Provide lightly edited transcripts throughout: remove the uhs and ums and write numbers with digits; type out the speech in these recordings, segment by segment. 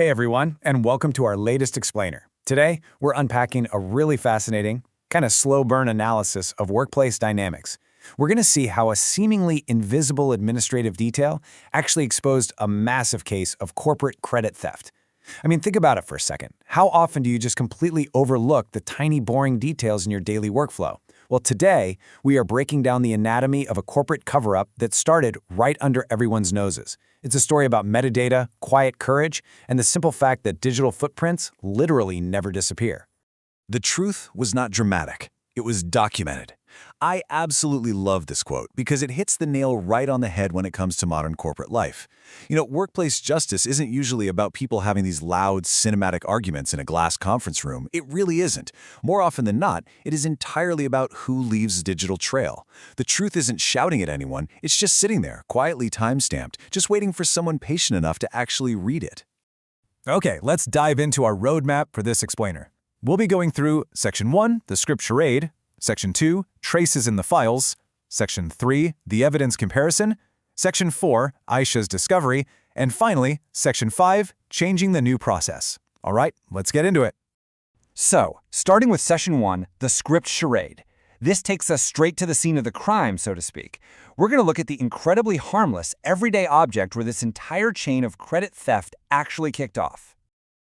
Hey everyone, and welcome to our latest explainer. Today, we're unpacking a really fascinating, kind of slow burn analysis of workplace dynamics. We're going to see how a seemingly invisible administrative detail actually exposed a massive case of corporate credit theft. I mean, think about it for a second. How often do you just completely overlook the tiny, boring details in your daily workflow? Well, today, we are breaking down the anatomy of a corporate cover-up that started right under everyone's noses. It's a story about metadata, quiet courage, and the simple fact that digital footprints literally never disappear. The truth was not dramatic. It was documented. I absolutely love this quote because it hits the nail right on the head when it comes to modern corporate life. Workplace justice isn't usually about people having these loud, cinematic arguments in a glass conference room. It really isn't. More often than not, it is entirely about who leaves a digital trail. The truth isn't shouting at anyone. It's just sitting there, quietly time-stamped, just waiting for someone patient enough to actually read it. Okay, let's dive into our roadmap for this explainer. We'll be going through Section 1, the script charade, Section 2, traces in the files, Section 3, the evidence comparison, Section 4, Aisha's discovery, and finally, Section 5, changing the new process. All right, let's get into it. So, starting with Session 1, the script charade. This takes us straight to the scene of the crime, so to speak. We're going to look at the incredibly harmless, everyday object where this entire chain of credit theft actually kicked off.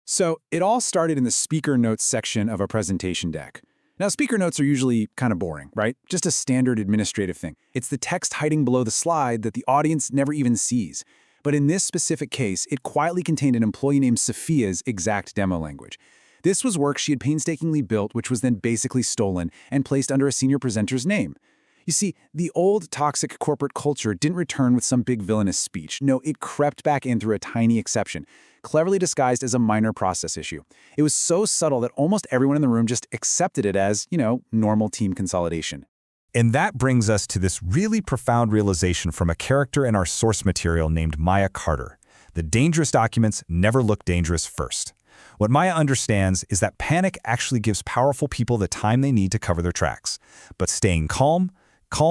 So, it all started in the speaker notes section of a presentation deck. Now, speaker notes are usually kind of boring, right? Just a standard administrative thing. It's the text hiding below the slide that the audience never even sees. But in this specific case, it quietly contained an employee named Sofia's exact demo language. This was work she had painstakingly built, which was then basically stolen and placed under a senior presenter's name. You see, the old toxic corporate culture didn't return with some big villainous speech. No, it crept back in through a tiny exception, cleverly disguised as a minor process issue. It was so subtle that almost everyone in the room just accepted it as, normal team consolidation. And that brings us to this really profound realization from a character in our source material named Maya Carter. The dangerous documents never look dangerous first. What Maya understands is that panic actually gives powerful people the time they need to cover their tracks. But staying calm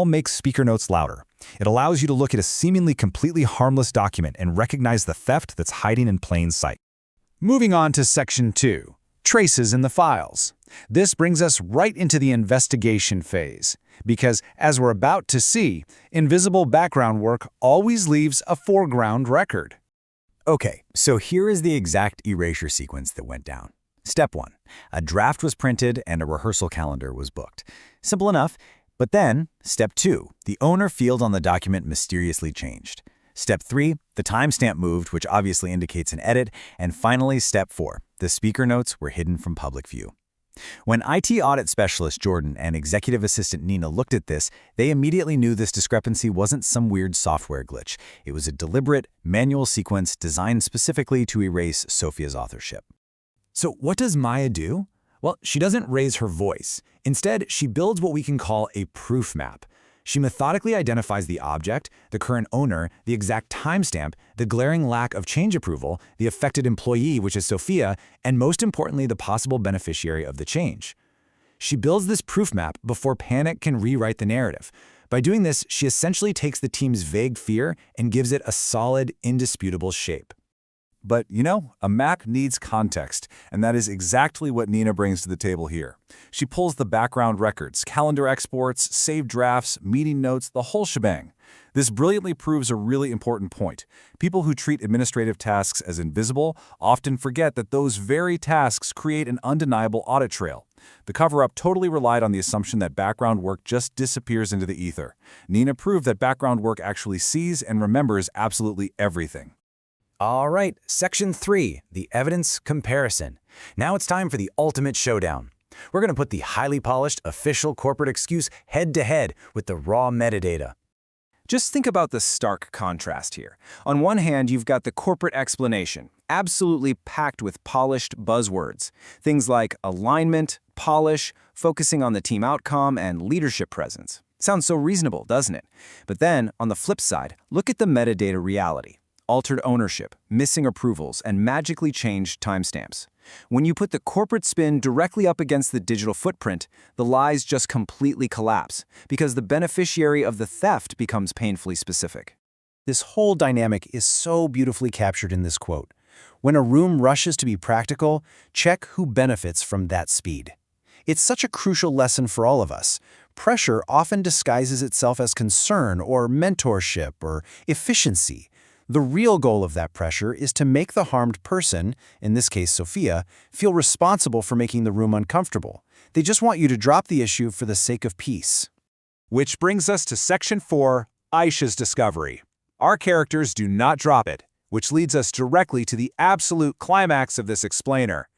makes speaker notes louder. It allows you to look at a seemingly completely harmless document and recognize the theft that's hiding in plain sight. Moving on to Section 2, traces in the files. This brings us right into the investigation phase, because as we're about to see, invisible background work always leaves a foreground record. Okay, so here is the exact erasure sequence that went down. Step 1. A draft was printed and a rehearsal calendar was booked. Simple enough. But then, Step 2, the owner field on the document mysteriously changed. Step 3, the timestamp moved, which obviously indicates an edit. And finally, Step 4, the speaker notes were hidden from public view. When IT audit specialist Jordan and executive assistant Nina looked at this, they immediately knew this discrepancy wasn't some weird software glitch. It was a deliberate, manual sequence designed specifically to erase Sofia's authorship. So what does Maya do? Well, she doesn't raise her voice. Instead, she builds what we can call a proof map. She methodically identifies the object, the current owner, the exact timestamp, the glaring lack of change approval, the affected employee, which is Sofia, and most importantly, the possible beneficiary of the change. She builds this proof map before panic can rewrite the narrative. By doing this, she essentially takes the team's vague fear and gives it a solid, indisputable shape. But, a map needs context, and that is exactly what Nina brings to the table here. She pulls the background records, calendar exports, saved drafts, meeting notes, the whole shebang. This brilliantly proves a really important point. People who treat administrative tasks as invisible often forget that those very tasks create an undeniable audit trail. The cover-up totally relied on the assumption that background work just disappears into the ether. Nina proved that background work actually sees and remembers absolutely everything. All right, Section 3, the evidence comparison. Now it's time for the ultimate showdown. We're going to put the highly polished official corporate excuse head-to-head with the raw metadata. Just think about the stark contrast here. On one hand, you've got the corporate explanation, absolutely packed with polished buzzwords. Things like alignment, polish, focusing on the team outcome, and leadership presence. Sounds so reasonable, doesn't it? But then, on the flip side, look at the metadata reality. Altered ownership, missing approvals, and magically changed timestamps. When you put the corporate spin directly up against the digital footprint, the lies just completely collapse because the beneficiary of the theft becomes painfully specific. This whole dynamic is so beautifully captured in this quote. When a room rushes to be practical, check who benefits from that speed. It's such a crucial lesson for all of us. Pressure often disguises itself as concern or mentorship or efficiency. The real goal of that pressure is to make the harmed person, in this case Sofia, feel responsible for making the room uncomfortable. They just want you to drop the issue for the sake of peace. Which brings us to Section 4, Aisha's discovery. Our characters do not drop it, which leads us directly to the absolute climax of this explainer.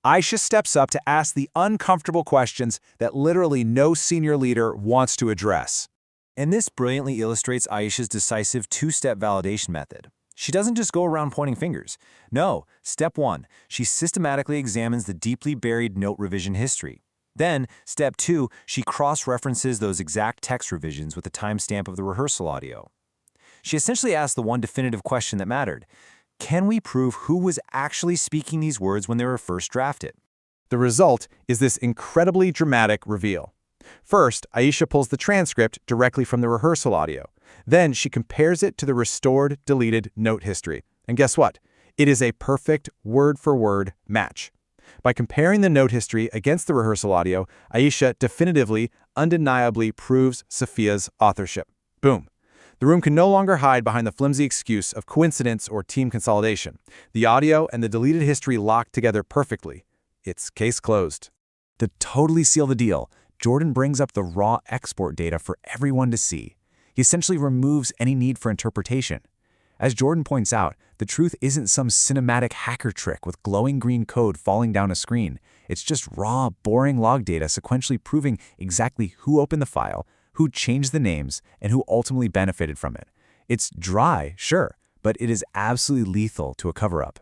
Aisha steps up to ask the uncomfortable questions that literally no senior leader wants to address. And this brilliantly illustrates Aisha's decisive two-step validation method. She doesn't just go around pointing fingers. No, step 1, she systematically examines the deeply buried note revision history. Then, step 2, she cross-references those exact text revisions with the timestamp of the rehearsal audio. She essentially asks the one definitive question that mattered. Can we prove who was actually speaking these words when they were first drafted? The result is this incredibly dramatic reveal. First, Aisha pulls the transcript directly from the rehearsal audio. Then she compares it to the restored, deleted note history. And guess what? It is a perfect word-for-word match. By comparing the note history against the rehearsal audio, Aisha definitively, undeniably proves Sofia's authorship. Boom. The room can no longer hide behind the flimsy excuse of coincidence or team consolidation. The audio and the deleted history lock together perfectly. It's case closed. To totally seal the deal, Jordan brings up the raw export data for everyone to see. He essentially removes any need for interpretation. As Jordan points out, the truth isn't some cinematic hacker trick with glowing green code falling down a screen. It's just raw, boring log data sequentially proving exactly who opened the file, who changed the names, and who ultimately benefited from it. It's dry, sure, but it is absolutely lethal to a cover-up.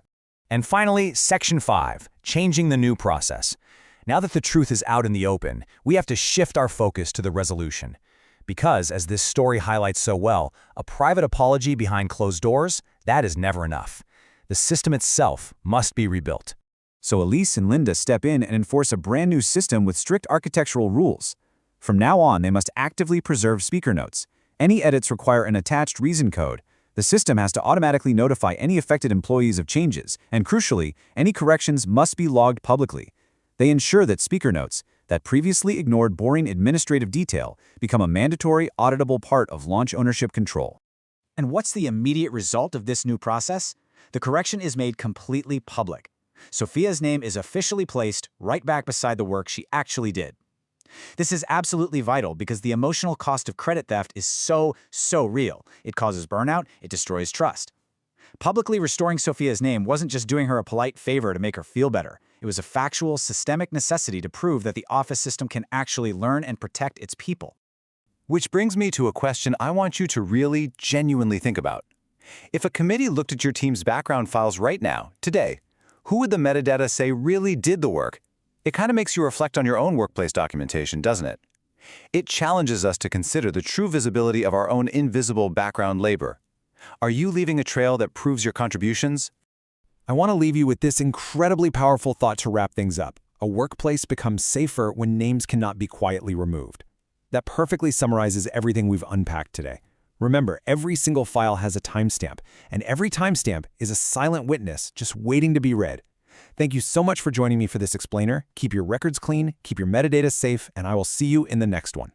And finally, Section 5, changing the new process. Now that the truth is out in the open, we have to shift our focus to the resolution. Because, as this story highlights so well, a private apology behind closed doors, that is never enough. The system itself must be rebuilt. So Elise and Linda step in and enforce a brand new system with strict architectural rules. From now on, they must actively preserve speaker notes. Any edits require an attached reason code. The system has to automatically notify any affected employees of changes, and crucially, any corrections must be logged publicly. They ensure that speaker notes, that previously ignored boring administrative detail, become a mandatory, auditable part of launch ownership control. And what's the immediate result of this new process? The correction is made completely public. Sofia's name is officially placed right back beside the work she actually did. This is absolutely vital because the emotional cost of credit theft is so real. It causes burnout, it destroys trust. Publicly restoring Sofia's name wasn't just doing her a polite favor to make her feel better. It was a factual, systemic necessity to prove that the office system can actually learn and protect its people. Which brings me to a question I want you to really, genuinely think about. If a committee looked at your team's background files right now, today, who would the metadata say really did the work? It kind of makes you reflect on your own workplace documentation, doesn't it? It challenges us to consider the true visibility of our own invisible background labor. Are you leaving a trail that proves your contributions? I want to leave you with this incredibly powerful thought to wrap things up. A workplace becomes safer when names cannot be quietly removed. That perfectly summarizes everything we've unpacked today. Remember, every single file has a timestamp, and every timestamp is a silent witness just waiting to be read. Thank you so much for joining me for this explainer. Keep your records clean, keep your metadata safe, and I will see you in the next one.